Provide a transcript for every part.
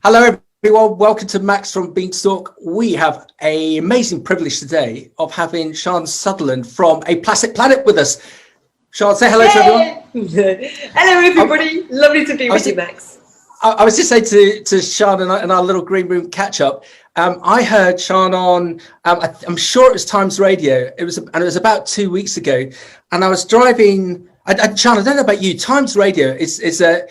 Hello, everyone. Welcome to Max from Beanstalk. We have an amazing privilege today of having Sian Sutherland from A Plastic Planet with us. Sian, say hello to everyone. Hello, everybody. Lovely to be with you, Max. I was just saying to Sian and our little green room catch up. I heard Sian on, I'm sure it was Times Radio. It was about 2 weeks ago, and I was driving. Sian, I don't know about you. Times Radio is a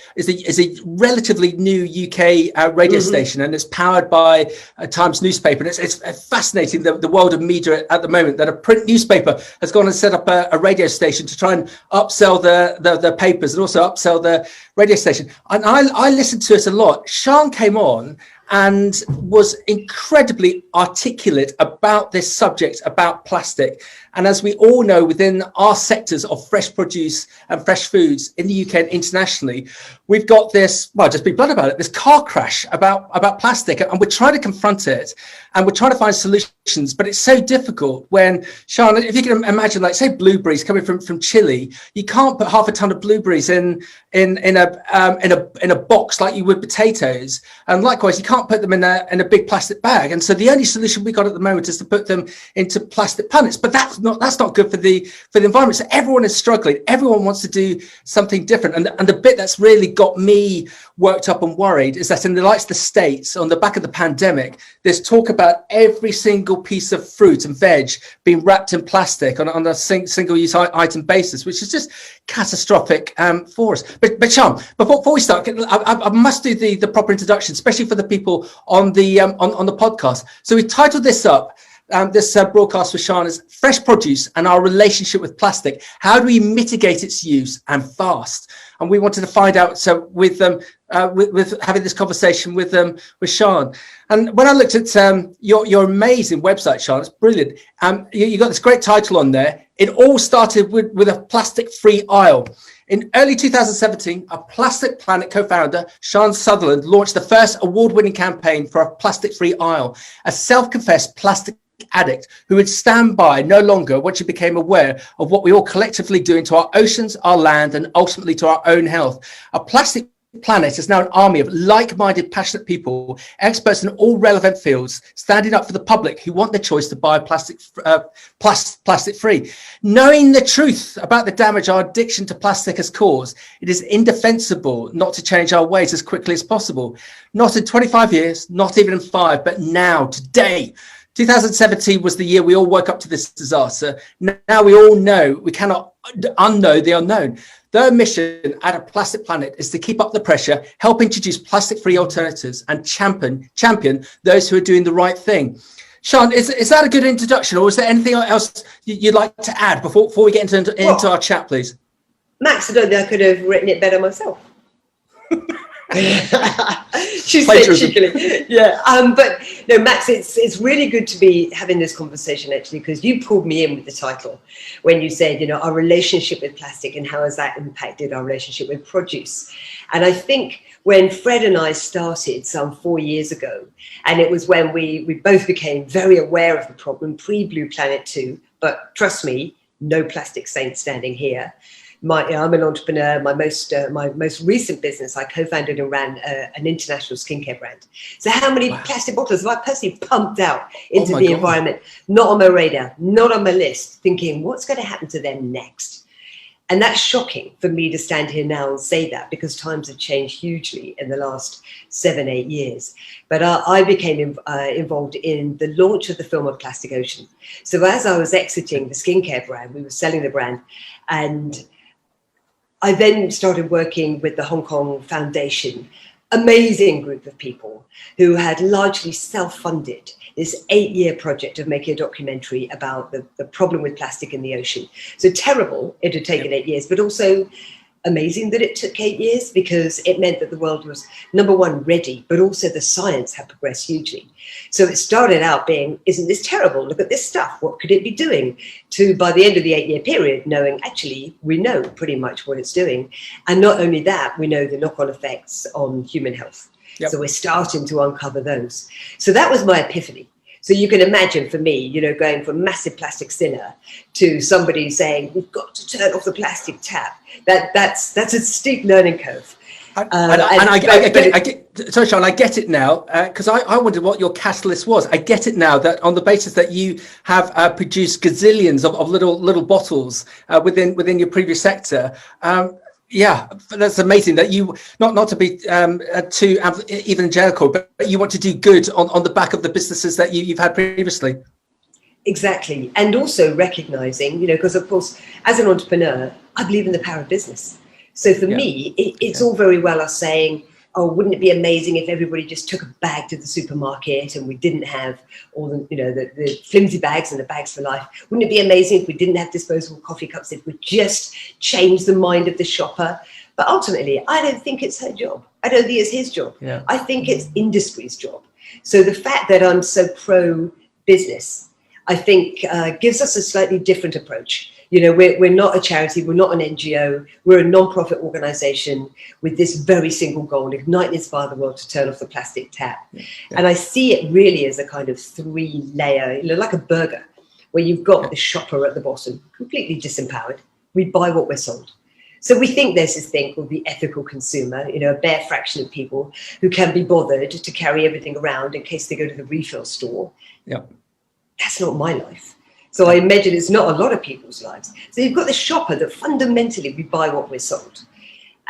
relatively new UK radio station, and it's powered by a Times newspaper. And it's fascinating the world of media at the moment. That a print newspaper has gone and set up a radio station to try and upsell the papers and also upsell the radio station. And I listened to it a lot. Sian came on and was incredibly articulate about this subject, about plastic. And as we all know, within our sectors of fresh produce and fresh foods in the UK and internationally, we've got this, well, just be blunt about it, this car crash about plastic. And we're trying to confront it and we're trying to find solutions, but it's so difficult when, Sian, if you can imagine, like, say, blueberries coming from Chile, you can't put half a ton of blueberries in a box like you would potatoes. And likewise, you can't put them in a big plastic bag. And so the only solution we got at the moment is to put them into plastic punnets. But that's not good for the environment. So everyone is struggling. Everyone wants to do something different. And the bit that's really got me worked up and worried is that in the likes of the States, on the back of the pandemic, there's talk about every single piece of fruit and veg being wrapped in plastic on a single-use item basis, which is just catastrophic for us. But Sian, before we start, I must do the proper introduction, especially for the people on the podcast. So we titled this up. This broadcast with Sian is Fresh Produce and Our Relationship with Plastic. How do we mitigate its use and fast? And we wanted to find out, so with having this conversation with Sian. And when I looked at your amazing website, Sian, it's brilliant. You got this great title on there. It all started with a plastic-free aisle. In early 2017, a Plastic Planet co-founder, Sian Sutherland, launched the first award-winning campaign for a plastic-free aisle, a self-confessed plastic addict who would stand by no longer once you became aware of what we all collectively doing to our oceans, our land, and ultimately to our own health. A Plastic Planet is now an army of like-minded, passionate people, experts in all relevant fields, standing up for the public who want the choice to buy plastic-free. Knowing the truth about the damage our addiction to plastic has caused, it is indefensible not to change our ways as quickly as possible. Not in 25 years, not even in 5, but now, today. 2017 was the year we all woke up to this disaster. Now we all know we cannot unknow the unknown. Their mission at A Plastic Planet is to keep up the pressure, help introduce plastic-free alternatives, and champion those who are doing the right thing. Sian, is that a good introduction, or is there anything else you'd like to add before we get into our chat, please? Max, I don't think I could have written it better myself. She said cheekily. Yeah. But no, Max, it's really good to be having this conversation, actually, because you pulled me in with the title when you said, our relationship with plastic and how has that impacted our relationship with produce. And I think when Fred and I started some 4 years ago, and it was when we both became very aware of the problem pre-Blue Planet 2, but trust me, no plastic saints standing here. I'm an entrepreneur. My most recent business, I co-founded and ran an international skincare brand. So how many plastic bottles have I personally pumped out into the environment? Not on my radar, not on my list, thinking what's going to happen to them next? And that's shocking for me to stand here now and say that, because times have changed hugely in the last 7-8 years. But I became involved in the launch of the film of Plastic Ocean. So as I was exiting the skincare brand, we were selling the brand, and I then started working with the Hong Kong Foundation, amazing group of people who had largely self-funded this 8-year project of making a documentary about the problem with plastic in the ocean. So terrible, it had taken 8 years, but also amazing that it took 8 years, because it meant that the world was, number one, ready, but also the science had progressed hugely. So it started out being, isn't this terrible? Look at this stuff. What could it be doing? To, by the end of the 8-year period, knowing actually we know pretty much what it's doing. And not only that, we know the knock-on effects on human health. Yep. So we're starting to uncover those. So that was my epiphany. So you can imagine, for me, going from massive plastic sinner to somebody saying, we've got to turn off the plastic tap. That's a steep learning curve. I get, sorry, Sean, I get it now, because I wondered what your catalyst was. I get it now, that on the basis that you have produced gazillions of little bottles within your previous sector. Yeah, that's amazing that you, not to be too evangelical, but you want to do good on the back of the businesses that you've had previously. Exactly. And also recognizing, because of course, as an entrepreneur, I believe in the power of business. So for me, it's all very well us saying, oh, wouldn't it be amazing if everybody just took a bag to the supermarket and we didn't have all the, the flimsy bags and the bags for life? Wouldn't it be amazing if we didn't have disposable coffee cups, if we just changed the mind of the shopper? But ultimately, I don't think it's her job. I don't think it's his job. Yeah. I think it's industry's job. So the fact that I'm so pro-business, I think gives us a slightly different approach. We're not a charity, we're not an NGO, we're a non-profit organization with this very single goal: ignite and inspire the world to turn off the plastic tap. Yeah. And I see it really as a kind of 3-layer, like a burger, where you've got the shopper at the bottom, completely disempowered. We buy what we're sold. So we think there's this thing called the ethical consumer, a bare fraction of people who can be bothered to carry everything around in case they go to the refill store. Yeah. That's not my life. So I imagine it's not a lot of people's lives. So you've got the shopper that fundamentally we buy what we're sold.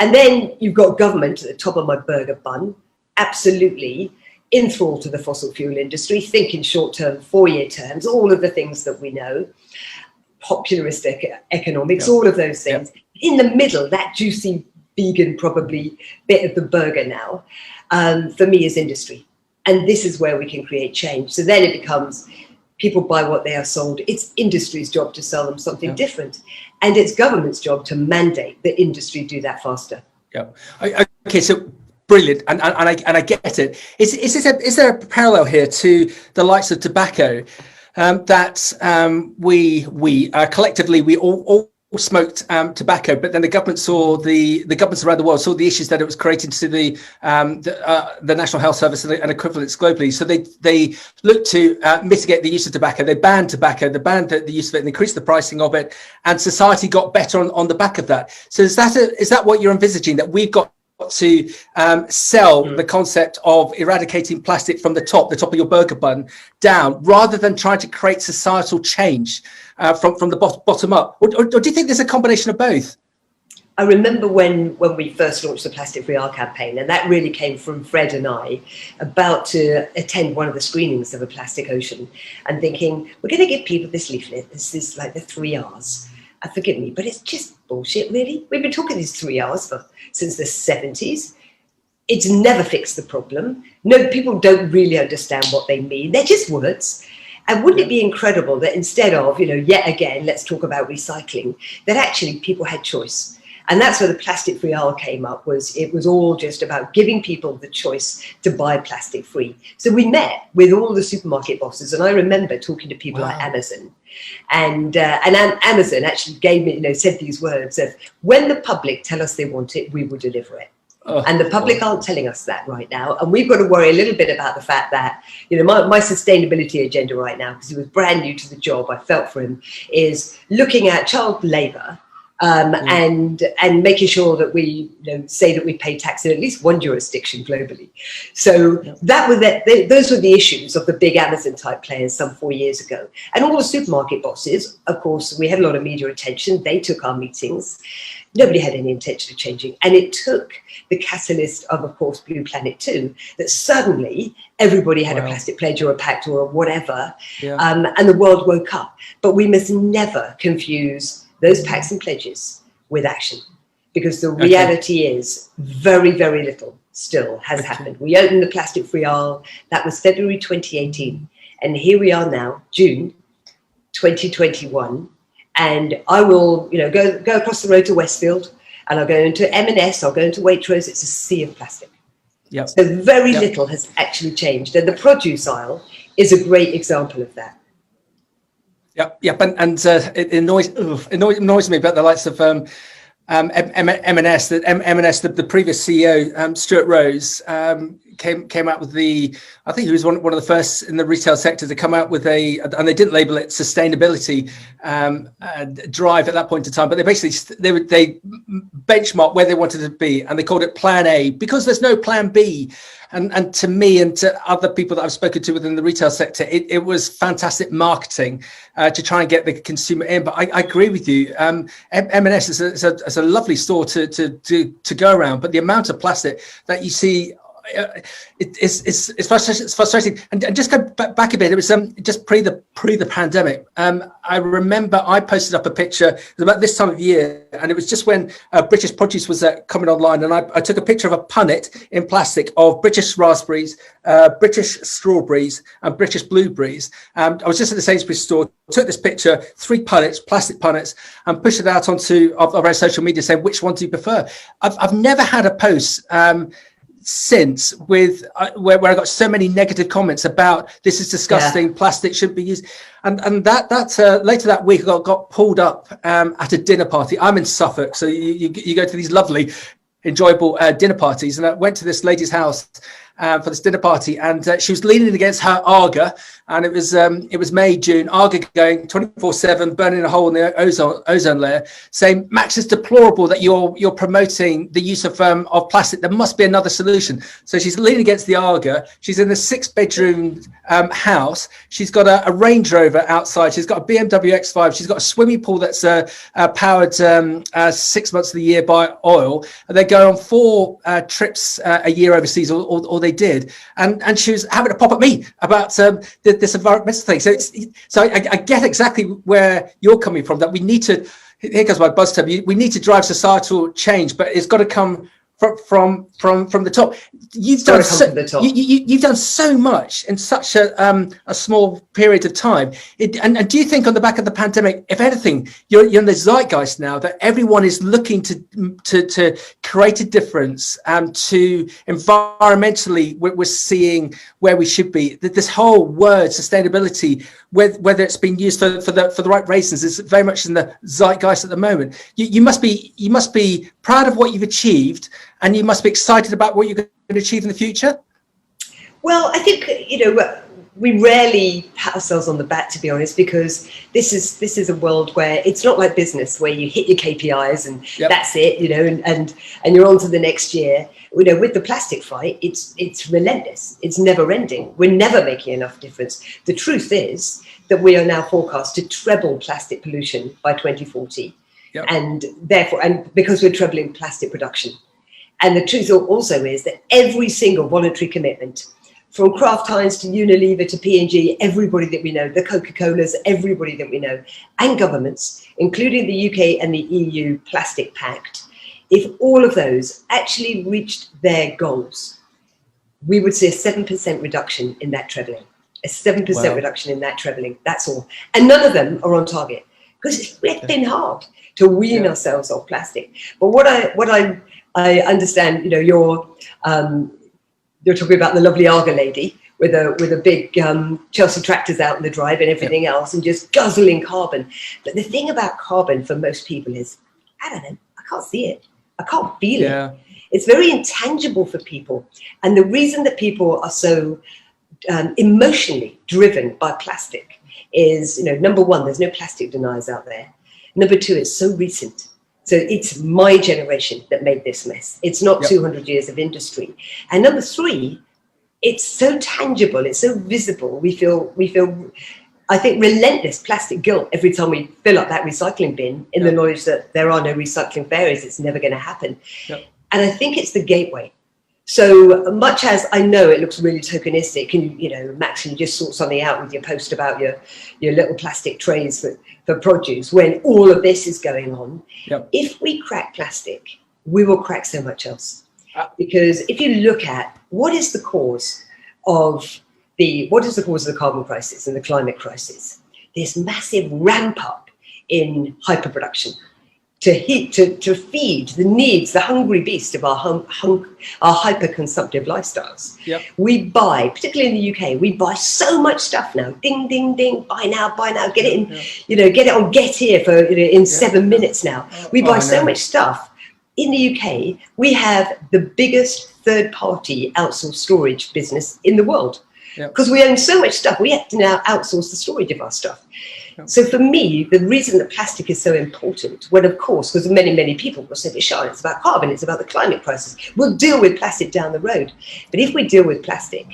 And then you've got government at the top of my burger bun, absolutely enthralled to the fossil fuel industry, thinking short-term, 4-year terms, all of the things that we know, popularist economics, all of those things. In the middle, that juicy vegan probably bit of the burger now, for me is industry. And this is where we can create change. So then it becomes, people buy what they are sold. It's industry's job to sell them something different. And it's government's job to mandate that industry do that faster. Yeah. Okay, so brilliant. And I get it. Is there a parallel here to the likes of tobacco, that we collectively, we all smoked tobacco, but then the government saw the governments around the world saw the issues that it was creating to the National Health Service and equivalents globally. So they looked to mitigate the use of tobacco. They banned tobacco, they banned the use of it, and increased the pricing of it, and society got better on the back of that. So is that what you're envisaging, that we've got to sell the concept of eradicating plastic from the top of your burger bun down, rather than trying to create societal change from the bottom up? Or do you think there's a combination of both? I remember when we first launched the Plastic Free Isle campaign, and that really came from Fred and I, about to attend one of the screenings of A Plastic Ocean, and thinking, we're going to give people this leaflet. This is like the 3 R's. Forgive me, but it's just bullshit, really. We've been talking these 3 R's since the 70s. It's never fixed the problem. No, people don't really understand what they mean. They're just words. And wouldn't it be incredible that instead of, yet again, let's talk about recycling, that actually people had choice? And that's where the Plastic Free Isle came up. It was all just about giving people the choice to buy plastic free. So we met with all the supermarket bosses, and I remember talking to people like Amazon. And Amazon actually gave me, said these words of, when the public tell us they want it, we will deliver it. And the public aren't telling us that right now. And we've got to worry a little bit about the fact that, my sustainability agenda right now, because he was brand new to the job, I felt for him, is looking at child labour, and making sure that we say that we pay tax in at least one jurisdiction globally. So those were the issues of the big Amazon type players some 4 years ago. And all the supermarket bosses, of course, we had a lot of media attention. They took our meetings. Nobody had any intention of changing. And it took the catalyst of course, Blue Planet 2, that suddenly everybody had a plastic pledge or a pact or whatever, and the world woke up. But we must never confuse those pacts and pledges with action, because the reality is very, very little still has happened. We opened the Plastic Free Isle, that was February 2018, and here we are now, June 2021, and I will go across the road to Westfield, and I'll go into M&S, I'll go into Waitrose. It's a sea of plastic. Yep. So very little has actually changed, and the produce aisle is a great example of that. Yep, and it annoys me about the likes of M&S. That M&S, the previous CEO, Stuart Rose, came out with I think he was one of the first in the retail sector to come out with and they didn't label it sustainability drive at that point in time, but they basically they benchmarked where they wanted to be, and they called it Plan A because there's no Plan B. And to me and to other people that I've spoken to within the retail sector, it was fantastic marketing to try and get the consumer in. But I agree with you. M&S is a lovely store to go around, but the amount of plastic that you see, it's frustrating. And just go back a bit. It was just pre the pandemic. I remember I posted up a picture. It was about this time of year, and it was just when British produce was coming online, and I took a picture of a punnet in plastic of British raspberries, British strawberries, and British blueberries. I was just at the Sainsbury's store, took this picture, 3 punnets, plastic punnets, and pushed it out onto our social media saying, which one do you prefer? I've never had a post since with where I got so many negative comments about this is disgusting, plastic shouldn't be used, and that later that week I got pulled up at a dinner party. I'm in Suffolk, so you go to these lovely enjoyable dinner parties, and I went to this lady's house for this dinner party, and she was leaning against her Arga, and it was May, June, Arga going 24/7, burning a hole in the ozone layer, saying, Max, it's deplorable that you're promoting the use of plastic. There must be another solution. So she's leaning against the Arga. She's in a 6-bedroom house. She's got a Range Rover outside. She's got a BMW X5. She's got a swimming pool that's powered 6 months of the year by oil. And they go on 4 trips a year overseas, or they did. And she was having a pop at me about this environmental thing. So I get exactly where you're coming from, that we need to, here goes my buzz term, we need to drive societal change, but it's got to come from the top. You've done so much in such a small period of time. And do you think on the back of the pandemic, if anything, you're in the zeitgeist now that everyone is looking to create a difference, to environmentally we're seeing where we should be? This whole word sustainability, whether it's been used for the right reasons, is very much in the zeitgeist at the moment. You must be proud of what you've achieved, and you must be excited about what you're going to achieve in the future. Well, I think, we rarely pat ourselves on the back, to be honest, because this is a world where it's not like business where you hit your KPIs and that's it, and you're on to the next year. With the plastic fight, it's relentless. It's never ending. We're never making enough difference. The truth is that we are now forecast to treble plastic pollution by 2040. And therefore, and because we're trebling plastic production. And the truth also is that every single voluntary commitment, from Kraft Heinz to Unilever to P&G, everybody that we know, the Coca-Colas, everybody that we know, and governments, including the UK and the EU Plastic Pact, if all of those actually reached their goals, we would see a 7% reduction in that trebling. A 7% reduction in that trebling, that's all. And none of them are on target, because it's been hard to wean ourselves off plastic. But what I understand, you're talking about the lovely Arga lady with a big Chelsea tractors out in the drive and everything else, and just guzzling carbon. But the thing about carbon for most people is, I don't know, I can't see it. I can't feel it. It's very intangible for people. And the reason that people are so emotionally driven by plastic is, number one, there's no plastic deniers out there. Number two, it's so recent. So it's my generation that made this mess. It's not 200 years of industry. And number three, it's so tangible. It's so visible. We feel, I think, relentless plastic guilt every time we fill up that recycling bin in the knowledge that there are no recycling fairies. It's never going to happen. And I think it's the gateway. So much as I know it looks really tokenistic, and Max, can you just sort something out with your post about your little plastic trays for produce, when all of this is going on. If we crack plastic, we will crack so much else. Because if you look at what is the cause of the carbon crisis and the climate crisis, this massive ramp up in hyperproduction to feed the needs, the hungry beast of our hyper-consumptive lifestyles. We buy, particularly in the UK, we buy so much stuff now. Ding, ding, ding, buy now, get it in, get it on Get Here for in 7 minutes now. We buy so much stuff. In the UK, we have the biggest third-party outsourced storage business in the world. Yep. Because we own so much stuff, we have to now outsource the storage of our stuff. Yep. So for me, the reason that plastic is so important, well, of course, because many people will say, Sean, it's about carbon, it's about the climate crisis. We'll deal with plastic down the road. But if we deal with plastic,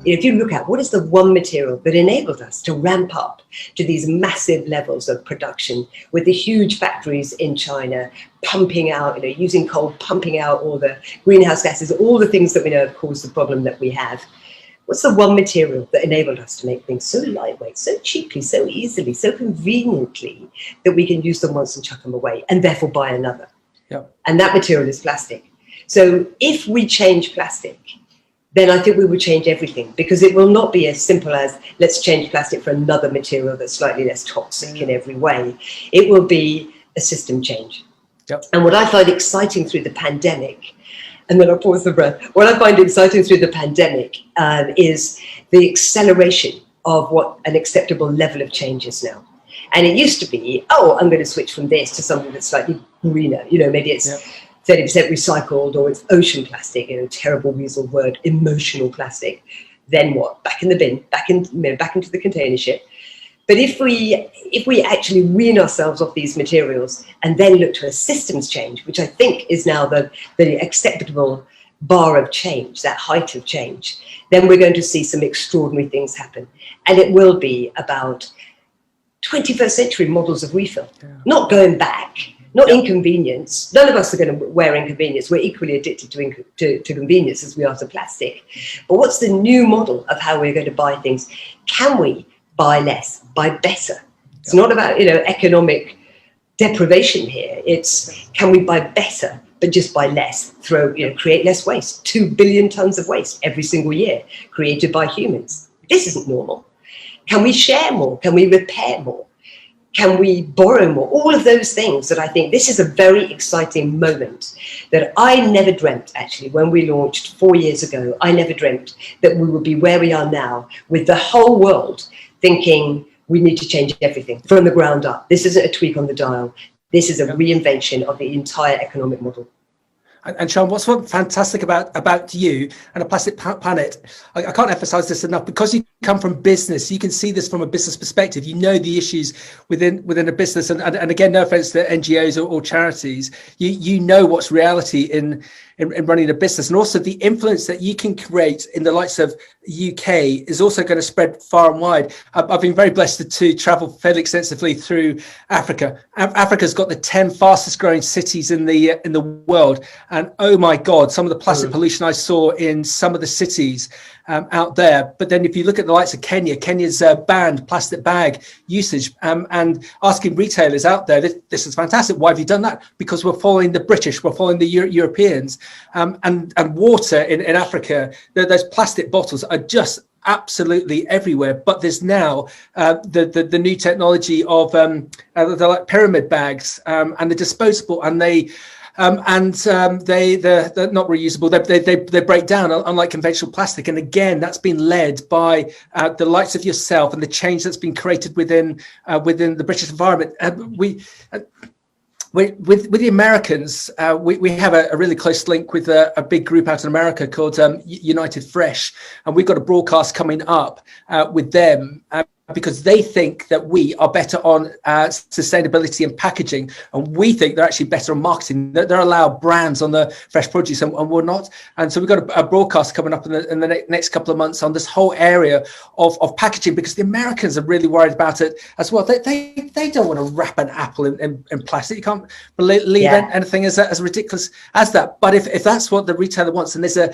if you look at what is the one material that enabled us to ramp up to these massive levels of production with the huge factories in China pumping out, using coal, pumping out all the greenhouse gases, all the things that we know have caused the problem that we have. What's the one material that enabled us to make things so lightweight, so cheaply, so easily, so conveniently that we can use them once and chuck them away and therefore buy another? Yep. And that material is plastic. So if we change plastic, then I think we will change everything, because it will not be as simple as let's change plastic for another material that's slightly less toxic in every way. It will be a system change. Yep. And what I find exciting through the pandemic, and then I'll pause the breath, what I find exciting through the pandemic is the acceleration of what an acceptable level of change is now. And it used to be, I'm going to switch from this to something that's slightly greener. Maybe it's 30% recycled, or it's ocean plastic, terrible weasel word, emotional plastic. Then what? Back in the bin, back into the container ship. But if we actually wean ourselves off these materials and then look to a systems change, which I think is now the acceptable bar of change, that height of change, then we're going to see some extraordinary things happen. And it will be about 21st century models of refill, not going back, not inconvenience. None of us are going to wear inconvenience. We're equally addicted to convenience as we are to plastic. But what's the new model of how we're going to buy things? Can we buy less, buy better? It's not about economic deprivation here. It's can we buy better, but just buy less, create less waste. 2 billion tons of waste every single year created by humans. This isn't normal. Can we share more? Can we repair more? Can we borrow more? All of those things that I think this is a very exciting moment that I never dreamt, actually, when we launched 4 years ago. I never dreamt that we would be where we are now, with the whole world thinking we need to change everything from the ground up. This isn't a tweak on the dial. This is a reinvention of the entire economic model. And Sean, what's fantastic about you and a Plastic Planet, I can't emphasize this enough, because you come from business, you can see this from a business perspective. You know the issues within a business, and again, no offense to NGOs or charities, you know what's reality in running a business, and also the influence that you can create in the likes of UK is also going to spread far and wide. I've been very blessed to travel fairly extensively through Africa. Africa's got the 10 fastest growing cities in the world, and oh my God, some of the plastic pollution I saw in some of the cities out there. But then if you look at the likes of Kenya's banned plastic bag usage, and asking retailers out there, this is fantastic. Why have you done that? Because we're following the British, we're following the Europeans, and water in Africa. Those plastic bottles are just absolutely everywhere. But there's now the new technology of the like pyramid bags and the disposable, and they're not reusable. They break down, unlike conventional plastic. And again, that's been led by the likes of yourself and the change that's been created within the British environment. With the Americans, we have a really close link with a big group out in America called United Fresh, and we've got a broadcast coming up with them. Because they think that we are better on sustainability and packaging, and we think they're actually better on marketing. They're allowed brands on the fresh produce, and we're not. And so we've got a broadcast coming up in the next couple of months on this whole area of packaging, because the Americans are really worried about it as well. They don't want to wrap an apple in plastic. You can't believe anything as ridiculous as that. But if that's what the retailer wants, and there's a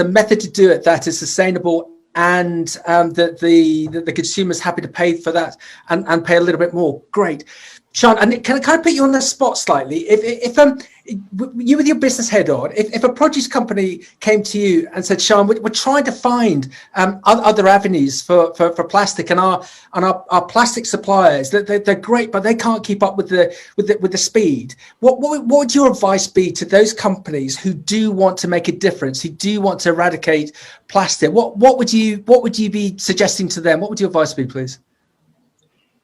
method to do it that is sustainable, and the consumer's happy to pay for that and pay a little bit more, great. Sean, and can I put you on the spot slightly? If you with your business head on, if a produce company came to you and said, Sean, we're trying to find other avenues for plastic, and our plastic suppliers, they're great, but they can't keep up with the speed. What would your advice be to those companies who do want to make a difference, who do want to eradicate plastic? What would you be suggesting to them? What would your advice be, please?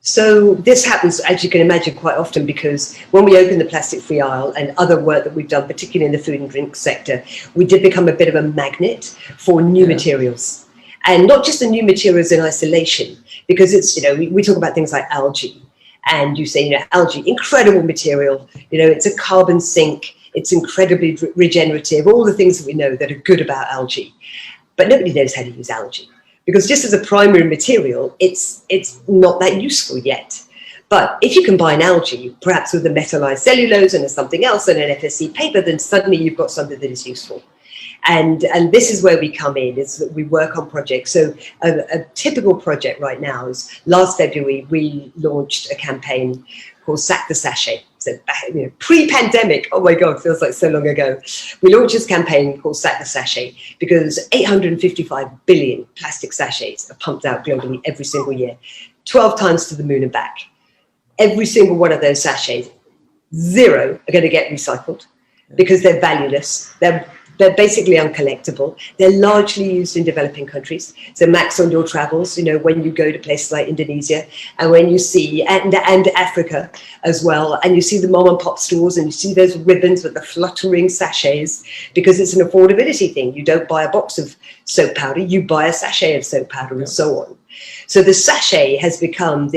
So this happens, as you can imagine, quite often, because when we open the plastic-free aisle and other work that we've done, particularly in the food and drink sector, we did become a bit of a magnet for new materials. And not just the new materials in isolation, because it's, we talk about things like algae, and you say, algae, incredible material, it's a carbon sink, it's incredibly regenerative, all the things that we know that are good about algae. But nobody knows how to use algae, because just as a primary material, it's not that useful yet. But if you combine algae, perhaps with a metallized cellulose and something else and an FSC paper, then suddenly you've got something that is useful. And this is where we come in, is that we work on projects. So a typical project right now is last February, we launched a campaign called Sack the Sachet. So pre-pandemic, oh my God, feels like so long ago. We launched this campaign called Sack the Sachet because 855 billion plastic sachets are pumped out globally every single year, 12 times to the moon and back. Every single one of those sachets, 0 are going to get recycled because they're valueless. They're basically uncollectible. They're largely used in developing countries. So Max, on your travels, when you go to places like Indonesia and when you see, and Africa as well, and you see the mom and pop stores and you see those ribbons with the fluttering sachets, because it's an affordability thing. You don't buy a box of soap powder, you buy a sachet of soap powder and so on. So the sachet has become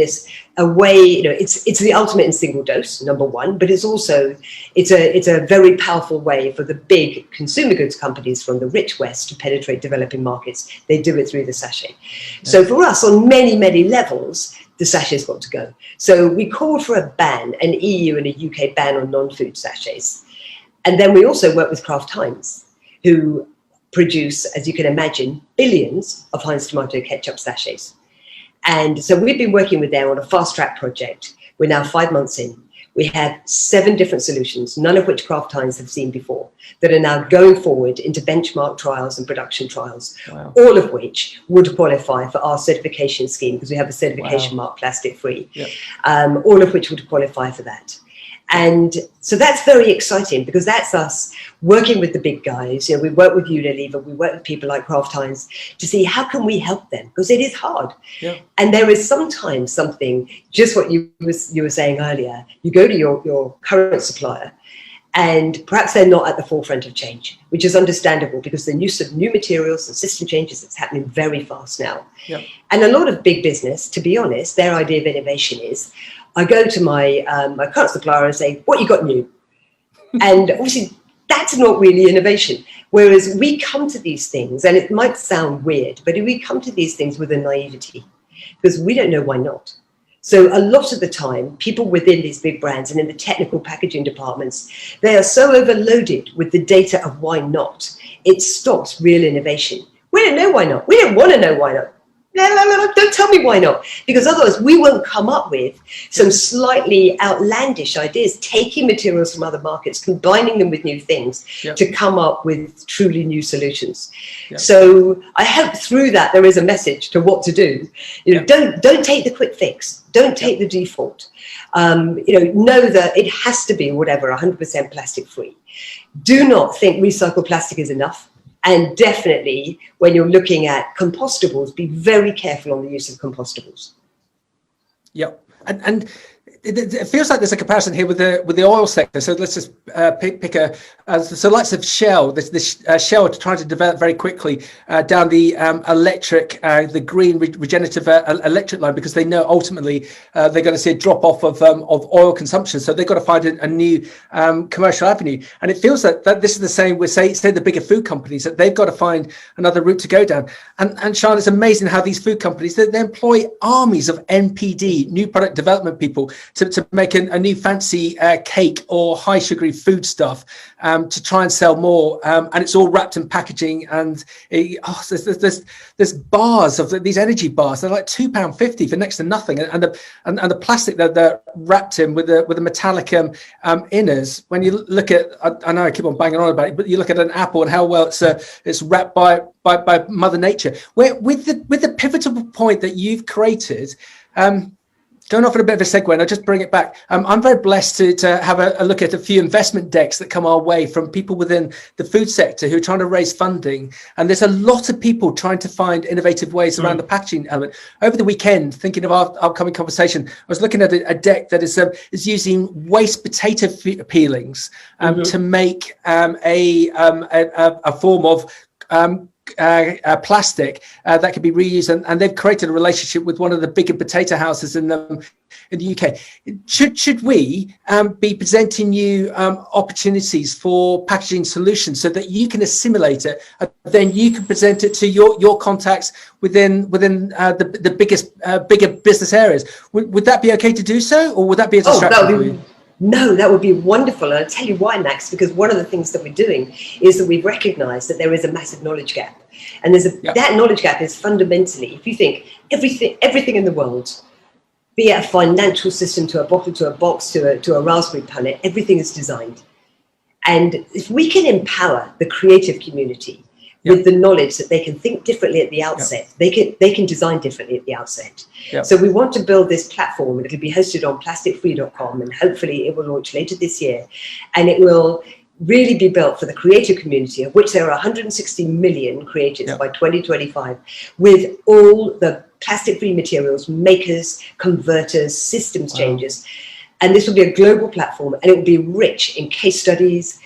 a way, it's the ultimate in single dose, number one, but it's also, it's a very powerful way for the big consumer goods companies from the rich West to penetrate developing markets. They do it through the sachet. So for us, on many, many levels, the sachet's got to go. So we called for a ban, an EU and a UK ban on non-food sachets. And then we also work with Kraft Heinz, who produce, as you can imagine, billions of Heinz tomato ketchup sachets. And so we've been working with them on a fast track project. We're now 5 months in. We have 7 different solutions, none of which Kraft Heinz have seen before, that are now going forward into benchmark trials and production trials, all of which would qualify for our certification scheme, because we have a certification mark, plastic free, all of which would qualify for that. And so that's very exciting, because that's us working with the big guys. We work with Unilever, we work with people like Kraft Heinz to see how can we help them, because it is hard. And there is sometimes something, just what you were saying earlier, you go to your current supplier and perhaps they're not at the forefront of change, which is understandable because the use of new materials and system changes, it's happening very fast now. And a lot of big business, to be honest, their idea of innovation is, I go to my current supplier and say, what you got new? And obviously that's not really innovation. Whereas we come to these things, and it might sound weird, but we come to these things with a naivety because we don't know why not. So a lot of the time, people within these big brands and in the technical packaging departments, they are so overloaded with the data of why not, it stops real innovation. We don't know why not. We don't want to know why not. No, don't tell me why not, because otherwise we won't come up with some slightly outlandish ideas, taking materials from other markets, combining them with new things to come up with truly new solutions. So I hope through that there is a message to what to do. Don't take the quick fix. Don't take the default. Know that it has to be whatever, 100% plastic free. Do not think recycled plastic is enough. And definitely, when you're looking at compostables, be very careful on the use of compostables. And it feels like there's a comparison here with the oil sector. So let's just pick so lots of Shell. This Shell trying to develop very quickly down the electric, the green regenerative electric line, because they know ultimately they're going to see a drop off of oil consumption. So they've got to find a new commercial avenue. And it feels that this is the same with say the bigger food companies, that they've got to find another route to go down. And Sean, it's amazing how these food companies they employ armies of NPD, new product development people, to make a new fancy cake or high sugary food stuff to try and sell more, and it's all wrapped in packaging. And there's bars of these energy bars. They're like £2.50 for next to nothing, and the plastic that they're wrapped in with the metallic inners. When you look at, I know I keep on banging on about it, but you look at an apple and how well it's wrapped by Mother Nature. Where with the pivotal point that you've created. Going off on a bit of a segue, and I'll just bring it back. I'm very blessed to have a look at a few investment decks that come our way from people within the food sector who are trying to raise funding. And there's a lot of people trying to find innovative ways around the packaging element. Over the weekend, thinking of our upcoming conversation, I was looking at a deck that is using waste potato peelings to make a form of plastic that can be reused, and they've created a relationship with one of the bigger potato houses in the UK. Should we be presenting you opportunities for packaging solutions so that you can assimilate it, and then you can present it to your contacts within the bigger business areas? Would that be okay to do so, or would that be a distraction for you? No, that would be wonderful. And I'll tell you why, Max, because one of the things that we're doing is that we've recognized that there is a massive knowledge gap. And that knowledge gap is fundamentally, if you think everything in the world, be it a financial system to a bottle, to a box, to a Raspberry Pi, everything is designed. And if we can empower the creative community with the knowledge that they can think differently at the outset, they can design differently at the outset. So we want to build this platform, and it'll be hosted on plasticfree.com, and hopefully it will launch later this year. And it will really be built for the creative community, of which there are 160 million creatives by 2025, with all the plastic-free materials, makers, converters, systems changes. And this will be a global platform, and it will be rich in case studies,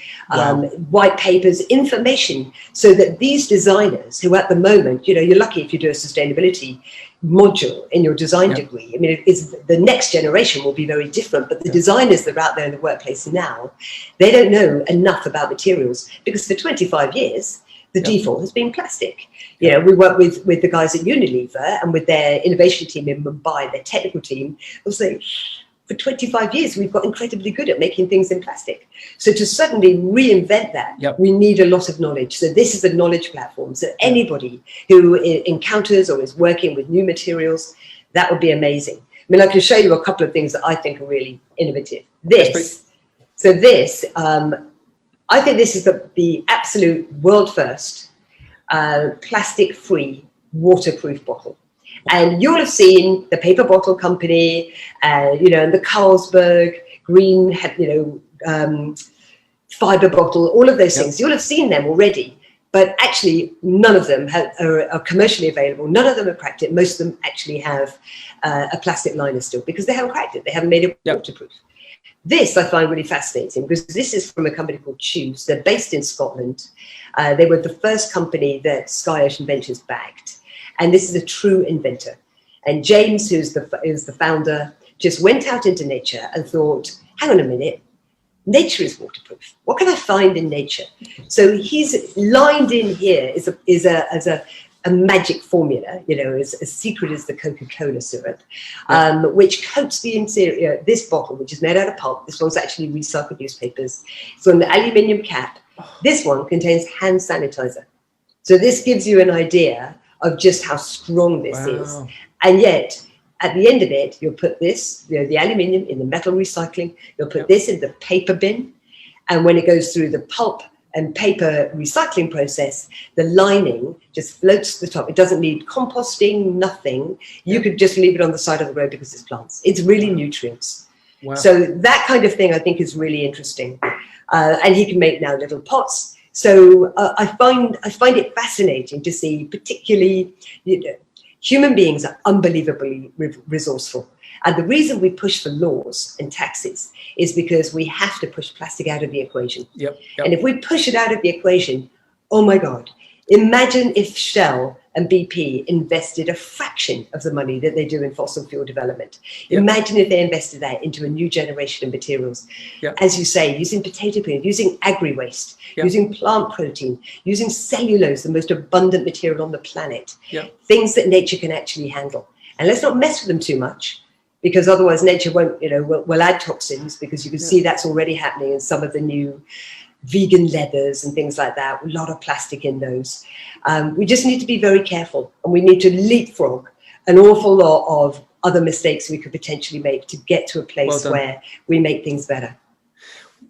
white papers, information, so that these designers who at the moment, you're lucky if you do a sustainability module in your design degree. I mean, the next generation will be very different, but the designers that are out there in the workplace now, they don't know enough about materials, because for 25 years, the default has been plastic. We work with the guys at Unilever and with their innovation team in Mumbai, their technical team. They'll say, for 25 years, we've got incredibly good at making things in plastic. So to suddenly reinvent that, we need a lot of knowledge. So this is a knowledge platform. So anybody who encounters or is working with new materials, that would be amazing. I mean, I can show you a couple of things that I think are really innovative. I think this is the absolute world first plastic-free waterproof bottle. And you'll have seen the paper bottle company, and the Carlsberg green, fiber bottle, all of those things. You'll have seen them already, but actually none of them are commercially available. None of them have cracked it. Most of them actually have a plastic liner still, because they haven't cracked it. They haven't made it waterproof. This I find really fascinating, because this is from a company called Choose. They're based in Scotland. They were the first company that Sky Ocean Ventures backed. And this is a true inventor. And James, who's the founder, just went out into nature and thought, hang on a minute, nature is waterproof. What can I find in nature? So he's lined in here as a magic formula, as secret as the Coca-Cola syrup, which coats the interior. This bottle, which is made out of pulp, this one's actually recycled newspapers. It's on the aluminium cap. This one contains hand sanitizer. So this gives you an idea of just how strong this is. And yet, at the end of it, you'll put this, the aluminium, in the metal recycling. You'll put this in the paper bin. And when it goes through the pulp and paper recycling process, the lining just floats to the top. It doesn't need composting, nothing. You could just leave it on the side of the road because it's plants. It's really nutrients. So that kind of thing, I think, is really interesting. And he can make now little pots. So I find it fascinating to see, particularly, human beings are unbelievably resourceful. And the reason we push for laws and taxes is because we have to push plastic out of the equation. And if we push it out of the equation, oh my God, imagine if Shell and BP invested a fraction of the money that they do in fossil fuel development. Imagine if they invested that into a new generation of materials. As you say, using potato peel, using agri-waste, using plant protein, using cellulose, the most abundant material on the planet. Things that nature can actually handle. And let's not mess with them too much, because otherwise nature won't, will add toxins, because you can see that's already happening in some of the new vegan leathers and things like that, a lot of plastic in those. We just need to be very careful, and we need to leapfrog an awful lot of other mistakes we could potentially make to get to a place where we make things better.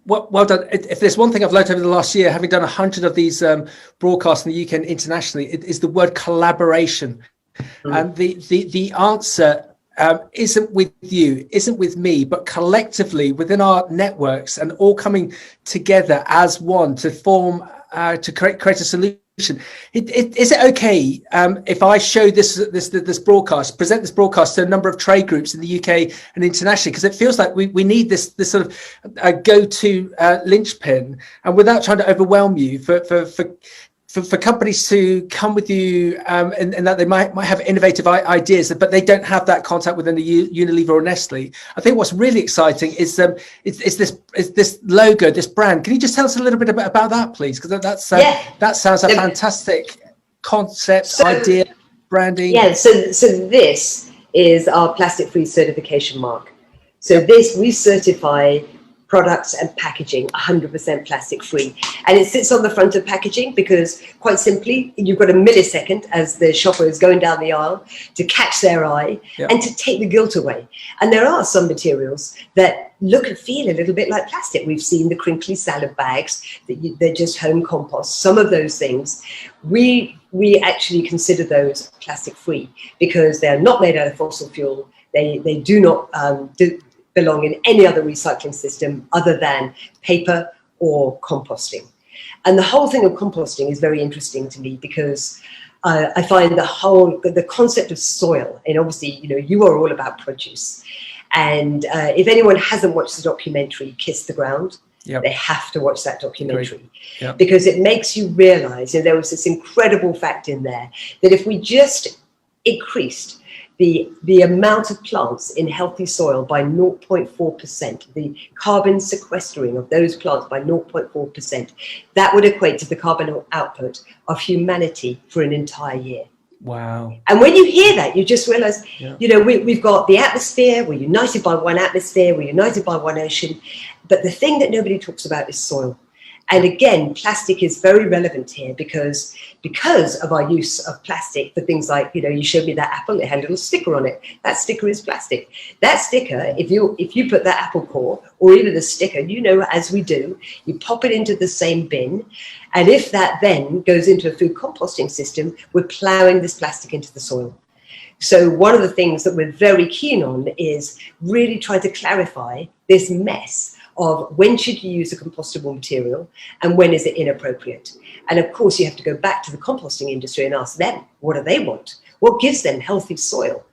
Well done. If there's one thing I've learned over the last year, having done 100 of these broadcasts in the UK and internationally, it is the word collaboration. And the answer isn't with you, isn't with me, but collectively within our networks, and all coming together as one to form, to create a solution. Is it okay if I show this broadcast, present this broadcast to a number of trade groups in the UK and internationally? Because it feels like we need this sort of go-to linchpin, and without trying to overwhelm you, for companies to come with you, and that they might have innovative ideas, but they don't have that contact within a Unilever or Nestle. I think what's really exciting is this logo, this brand. Can you just tell us a little bit about that, please? Because that sounds a fantastic concept, idea, branding. Yeah. So this is our plastic-free certification mark. So we certify products and packaging 100% plastic free, and it sits on the front of packaging because, quite simply, you've got a millisecond as the shopper is going down the aisle to catch their eye and to take the guilt away. And there are some materials that look and feel a little bit like plastic. We've seen the crinkly salad bags they're just home compost. Some of those things we actually consider those plastic free because they're not made out of fossil fuel. They do not belong in any other recycling system other than paper or composting. And the whole thing of composting is very interesting to me because I find the concept of soil, and obviously, you are all about produce. And if anyone hasn't watched the documentary Kiss the Ground, they have to watch that documentary because it makes you realize, there was this incredible fact in there that if we just increased the amount of plants in healthy soil by 0.4%, the carbon sequestering of those plants by 0.4%, that would equate to the carbon output of humanity for an entire year. Wow. And when you hear that, you just realize, we've got the atmosphere, we're united by one atmosphere, we're united by one ocean, but the thing that nobody talks about is soil. And again, plastic is very relevant here because of our use of plastic for things like, you showed me that apple, it had a little sticker on it. That sticker is plastic. That sticker, if you put that apple core or even the sticker, as we do, you pop it into the same bin. And if that then goes into a food composting system, we're plowing this plastic into the soil. So one of the things that we're very keen on is really trying to clarify this mess of when should you use a compostable material and when is it inappropriate. And of course, you have to go back to the composting industry and ask them, what do they want? What gives them healthy soil?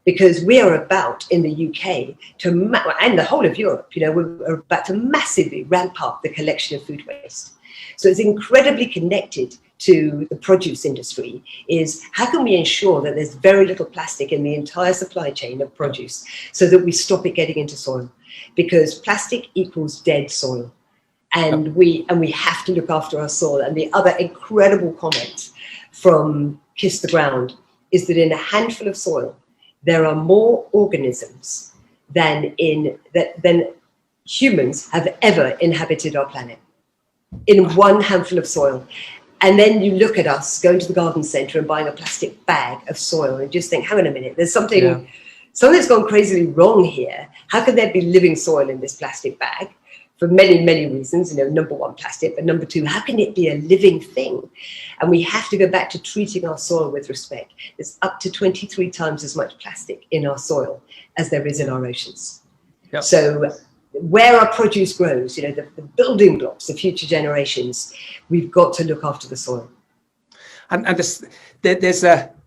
Because we are about, in the UK, and the whole of Europe, we're about to massively ramp up the collection of food waste. So it's incredibly connected to the produce industry, is how can we ensure that there's very little plastic in the entire supply chain of produce so that we stop it getting into soil? Because plastic equals dead soil, and we have to look after our soil. And the other incredible comment from Kiss the Ground is that in a handful of soil, there are more organisms than humans have ever inhabited our planet, in one handful of soil. And then you look at us going to the garden centre and buying a plastic bag of soil and just think, hang on a minute, there's something that's gone crazily wrong here. How can there be living soil in this plastic bag? For many, many reasons. Number one, plastic, but number two, how can it be a living thing? And we have to go back to treating our soil with respect. There's up to 23 times as much plastic in our soil as there is in our oceans. Yep. So where our produce grows, the building blocks of future generations, we've got to look after the soil. And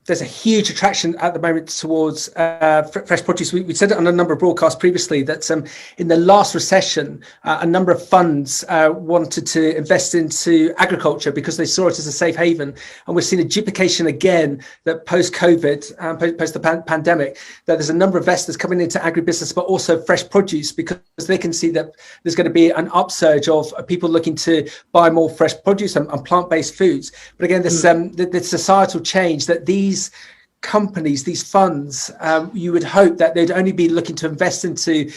there's a huge attraction at the moment towards fresh produce. We said it on a number of broadcasts previously that in the last recession, a number of funds wanted to invest into agriculture because they saw it as a safe haven. And we've seen a duplication again that post-COVID, post the pandemic, that there's a number of investors coming into agribusiness, but also fresh produce, because they can see that there's going to be an upsurge of people looking to buy more fresh produce and plant-based foods. But again, the societal change that these companies, these funds, you would hope that they'd only be looking to invest into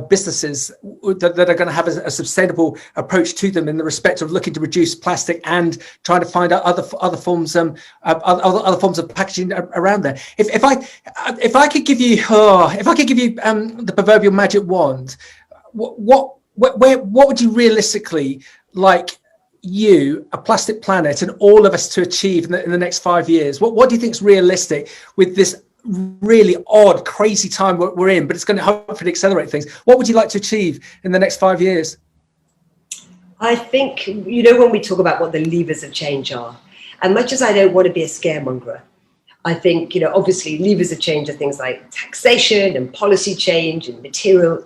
businesses that are going to have a sustainable approach to them in the respect of looking to reduce plastic and trying to find out other forms of packaging around there. If I could give you the proverbial magic wand, what would you realistically like a plastic planet and all of us to achieve in the next 5 years? What do you think is realistic with this really odd, crazy time we're in, but it's going to hopefully accelerate things. What would you like to achieve in the next 5 years? I think, when we talk about what the levers of change are, and much as I don't want to be a scaremonger, I think, obviously levers of change are things like taxation and policy change and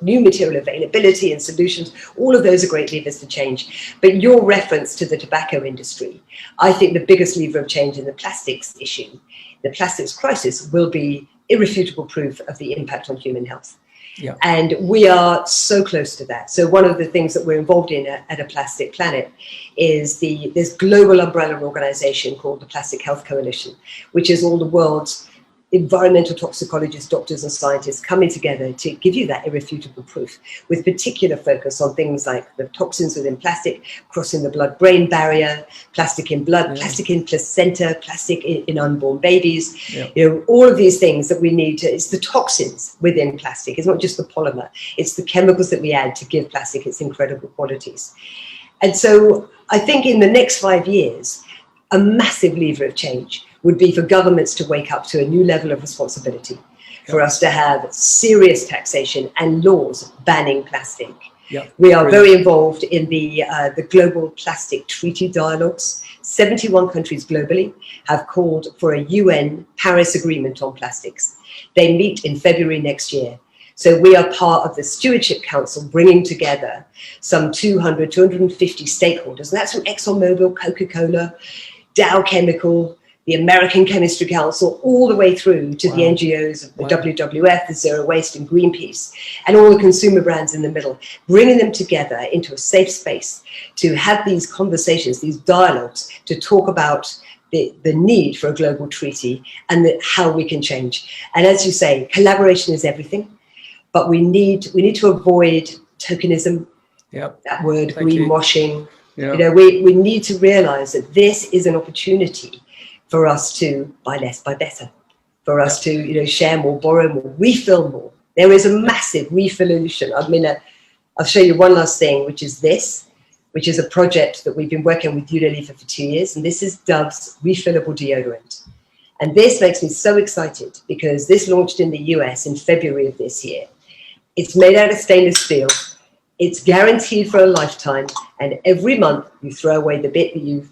new material availability and solutions. All of those are great levers to change. But your reference to the tobacco industry, I think the biggest lever of change in the plastics issue, the plastics crisis, will be irrefutable proof of the impact on human health. Yeah. And we are so close to that. So one of the things that we're involved in at A Plastic Planet is this global umbrella organization called the Plastic Health Coalition, which is all the world's environmental toxicologists, doctors and scientists coming together to give you that irrefutable proof, with particular focus on things like the toxins within plastic, crossing the blood-brain barrier, plastic in blood, plastic in placenta, plastic in unborn babies, all of these things that we need to, it's the toxins within plastic. It's not just the polymer, it's the chemicals that we add to give plastic its incredible qualities. And so I think in the next 5 years, a massive lever of change would be for governments to wake up to a new level of responsibility, for us to have serious taxation and laws banning plastic. We are very involved in the global plastic treaty dialogues. 71 countries globally have called for a UN Paris Agreement on plastics. They meet in February next year. So we are part of the Stewardship Council, bringing together some 250 stakeholders. And that's from ExxonMobil, Coca-Cola, Dow Chemical, the American Chemistry Council, all the way through to the NGOs of the WWF, the Zero Waste and Greenpeace, and all the consumer brands in the middle, bringing them together into a safe space to have these conversations, these dialogues, to talk about the need for a global treaty and how we can change. And as you say, collaboration is everything, but we need to avoid tokenism, that word, greenwashing. We need to realize that this is an opportunity for us to buy less, buy better, for us to share more, borrow more, refill more. There is a massive refill-olution. I mean, I'll show you one last thing, which is a project that we've been working with Unilever for 2 years, and this is Dove's refillable deodorant. And this makes me so excited because this launched in the US in February of this year. It's made out of stainless steel. It's guaranteed for a lifetime, and every month you throw away the bit that you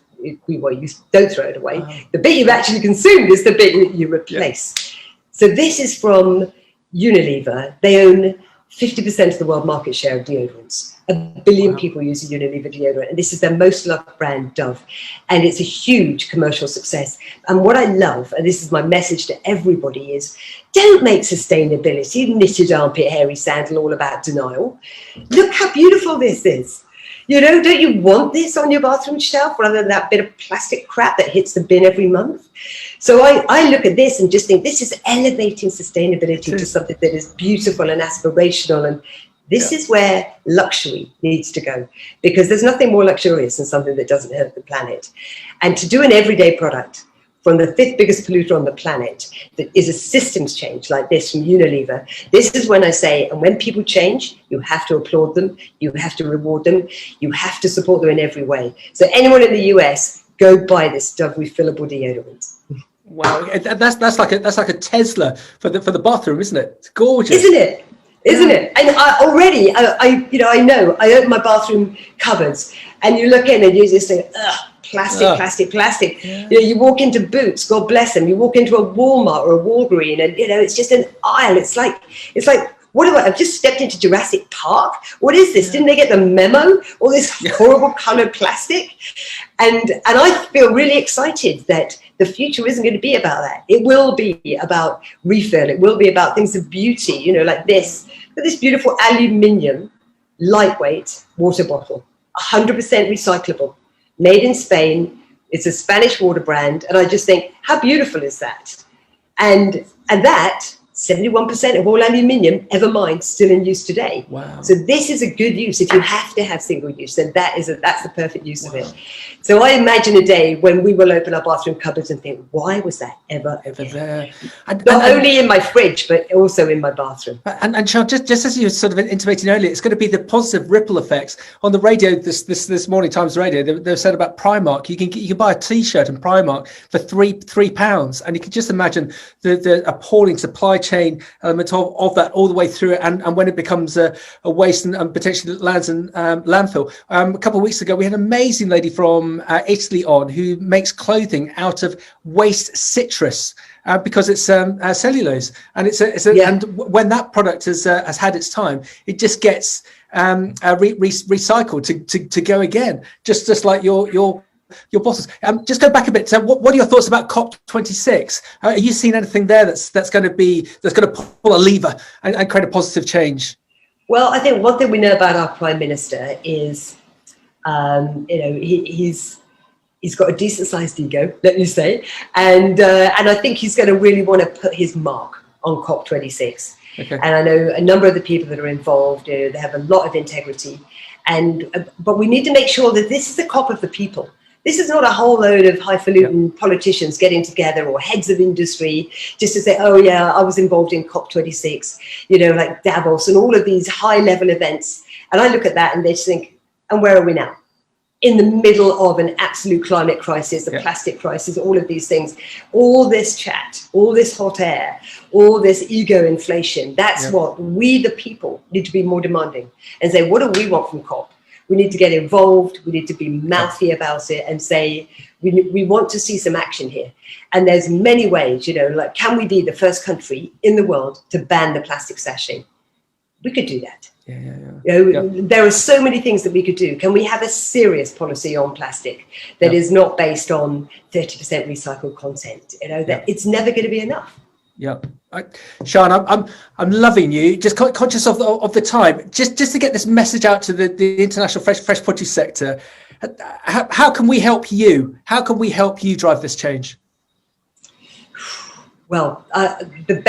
don't throw it away. Wow. The bit you've actually consumed is the bit that you replace. So this is from Unilever. They own 50% of the world market share of deodorants. 1 billion people use a Unilever deodorant, and this is their most loved brand, Dove. And it's a huge commercial success. And what I love, and this is my message to everybody, is don't make sustainability, knitted armpit, hairy sandal all about denial. Look how beautiful this is. Don't you want this on your bathroom shelf rather than that bit of plastic crap that hits the bin every month? So I look at this and just think this is elevating sustainability to something that is beautiful and aspirational. And this is where luxury needs to go, because there's nothing more luxurious than something that doesn't hurt the planet. And to do an everyday product from the 5th biggest polluter on the planet that is a systems change like this from Unilever, this is when I say, and when people change, you have to applaud them, you have to reward them, you have to support them in every way. So anyone in the US, go buy this Dove refillable deodorant. Wow, that's like a Tesla for the bathroom, isn't it? It's gorgeous, isn't it? Isn't it? And I know I open my bathroom cupboards, and you look in and you just say, ugh. Plastic. You walk into Boots, God bless them. You walk into a Walmart or a Walgreen, and it's just an aisle. It's like what I've just stepped into Jurassic Park. What is this? Didn't they get the memo? All this horrible colored plastic, and I feel really excited that the future isn't going to be about that. It will be about refill. It will be about things of beauty. Like this beautiful aluminium, lightweight water bottle, 100% recyclable. Made in Spain. It's a Spanish water brand. And I just think, how beautiful is that? And that 71% of all aluminium ever mined still in use today. Wow. So this is a good use. If you have to have single use, then that's the perfect use of it. So I imagine a day when we will open our bathroom cupboards and think, why was that ever there? Not only in my fridge, but also in my bathroom. And Sean, just as you were sort of intimating earlier, it's going to be the positive ripple effects. On the radio this morning, Times Radio, they said about Primark. You can buy a T-shirt in Primark for £3, and you can just imagine the appalling supply chain element of that all the way through it, and when it becomes a waste and potentially lands in landfill. A couple of weeks ago, we had an amazing lady from Italy on who makes clothing out of waste citrus. Because it's cellulose, and and when that product has had its time, it just gets recycled to go again, just like your bottles. Just go back a bit. So, what are your thoughts about COP26? Are you seeing anything there that's going to pull a lever and create a positive change? Well, I think one thing we know about our Prime Minister is, he's got a decent sized ego, let me say, and I think he's going to really want to put his mark on COP26. Okay. And I know a number of the people that are involved, they have a lot of integrity, but we need to make sure that this is the COP of the people. This is not a whole load of highfalutin politicians getting together or heads of industry just to say, oh yeah, I was involved in COP26, like Davos and all of these high level events. And I look at that and they just think, and where are we now? In the middle of an absolute climate crisis, the plastic crisis, all of these things, all this chat, all this hot air, all this ego inflation, that's what we, the people, need to be more demanding and say, what do we want from COP? We need to get involved. We need to be mouthy about it and say, we want to see some action here. And there's many ways, like, can we be the first country in the world to ban the plastic sachet? We could do that. There are so many things that we could do. Can we have a serious policy on plastic that is not based on 30% recycled content? That it's never going to be enough. Yeah, Sean, I'm loving you. Just conscious of the time. Just to get this message out to the international fresh produce sector. How can we help you? How can we help you drive this change? Well, the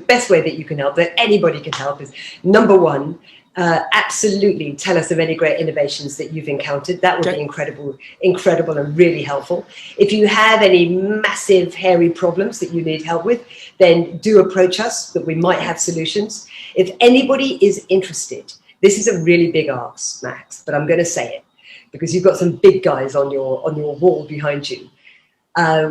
best way that you can help, that anybody can help, is number one. Absolutely tell us of any great innovations that you've encountered. That would be incredible and really helpful. If you have any massive hairy problems that you need help with, then do approach us, that we might have solutions. If anybody is interested, this is a really big ask, Max, but I'm going to say it because you've got some big guys on your wall behind you.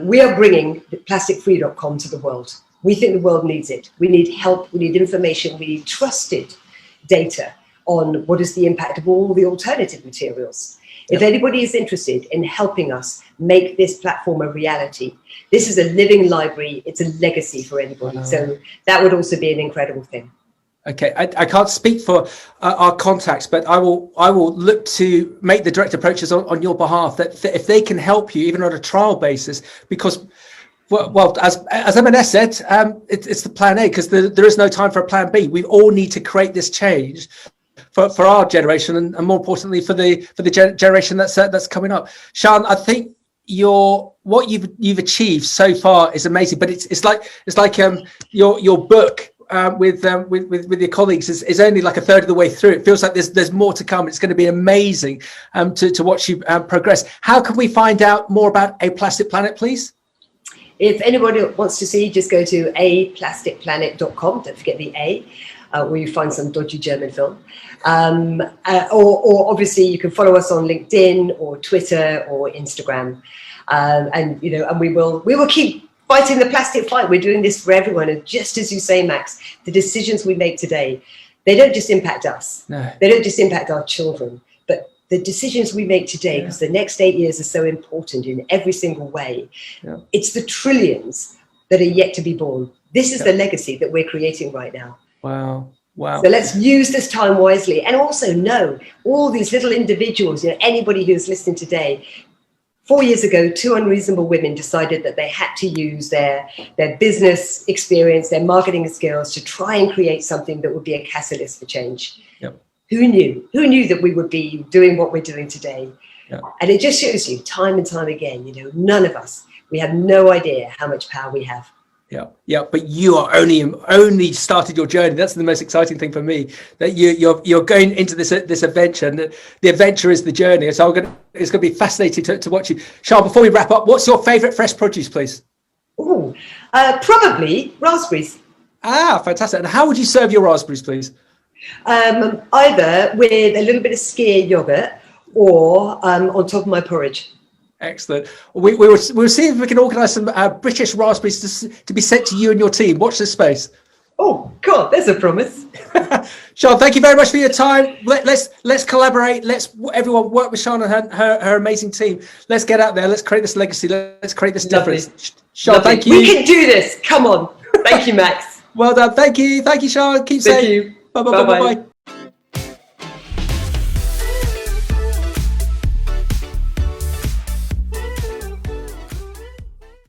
We are bringing plasticfree.com to the world. We think the world needs it. We need help. We need information. We need trusted data on what is the impact of all the alternative materials. If anybody is interested in helping us make this platform a reality, this is a living library. It's a legacy for anybody. So that would also be an incredible thing. Okay, I can't speak for our contacts, but I will look to make the direct approaches on your behalf, that if they can help you, even on a trial basis, because well, as M&S said, it's the plan A, because there is no time for a plan B. We all need to create this change for our generation, and more importantly for the generation that's coming up. Sean, I think what you've achieved so far is amazing, but it's like your book with your colleagues is only like a third of the way through. It feels like there's more to come. It's going to be amazing to watch you progress. How can we find out more about A Plastic Planet, please? If anybody wants to see, just go to aplasticplanet.com. Don't forget the A, where you find some dodgy German film. Or obviously you can follow us on LinkedIn or Twitter or Instagram. And we will keep fighting the plastic fight. We're doing this for everyone. And just as you say, Max, the decisions we make today, they don't just impact us. No. They don't just impact our children, but the decisions we make today, because the next 8 years are so important in every single way. Yeah. It's the trillions that are yet to be born. This is the legacy that we're creating right now. Wow. So let's use this time wisely. And also know all these little individuals, anybody who's listening today, 4 years ago, 2 unreasonable women decided that they had to use their business experience, their marketing skills to try and create something that would be a catalyst for change. Yep. Who knew? Who knew that we would be doing what we're doing today? Yep. And it just shows you time and time again, none of us, we have no idea how much power we have. Yeah. But you are only started your journey. That's the most exciting thing for me. That you're going into this adventure, and the adventure is the journey. So it's going to be fascinating to watch you. Charles, before we wrap up, what's your favourite fresh produce, please? Oh, probably raspberries. Ah, fantastic. And how would you serve your raspberries, please? Either with a little bit of skyr yogurt or on top of my porridge. Excellent. We'll see if we can organise some British raspberries to be sent to you and your team. Watch this space. Oh, God, there's a promise. Sian, thank you very much for your time. Let's collaborate. Let's everyone work with Sian and her amazing team. Let's get out there. Let's create this legacy. Let's create this difference. Sian, thank you. We can do this. Come on. Thank you, Max. Well done. Thank you, Sian. Keep safe. Thank you. Bye.